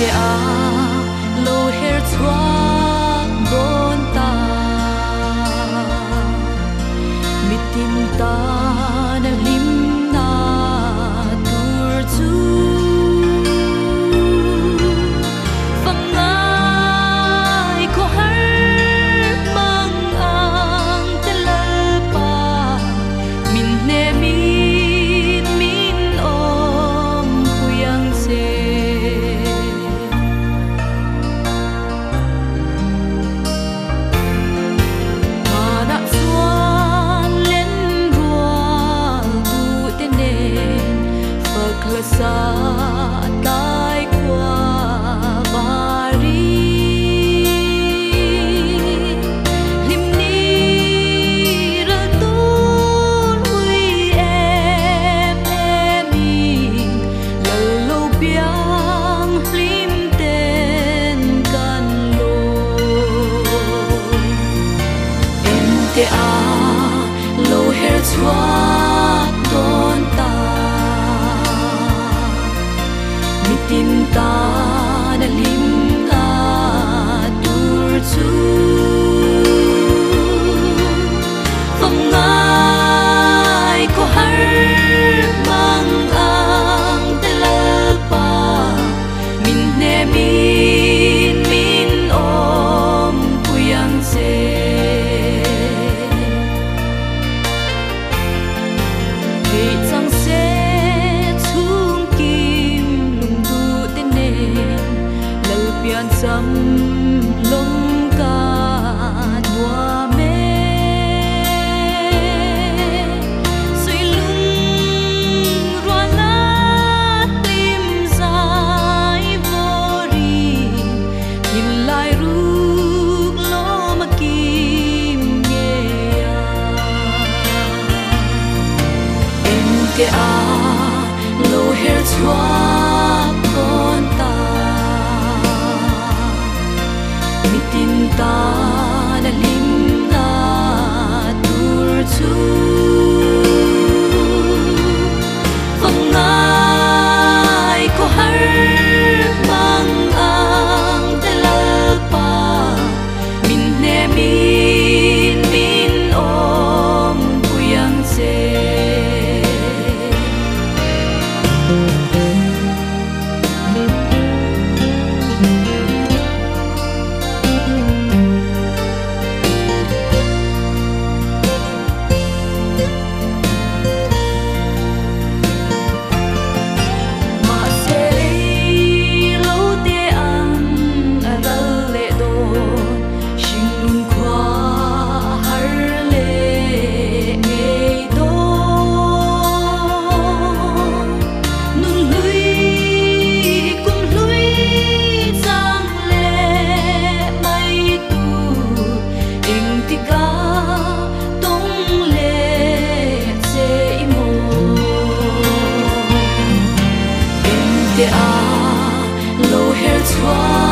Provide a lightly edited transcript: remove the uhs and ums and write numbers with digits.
te a lo her chua don ta mitin ta na lim na tur chu fangai ko har mang ang telapa min ne min om puyang se sa tai qua bari lim ni ra tu hui em la lo biang lim ten kan lo em te a lo her chua ton ta tin ta na lim na tur chu fangai ko har mang ang telapa min ne min om puyang se hei chang se pian sam lom ka dua me sui lung ruana tim zai vori in lai ruk lo makim ye em te a lo her chua con ta tin ta na lim na tur chu fangai ko har mang ang telapa min ne min om puyang se te a lo her chua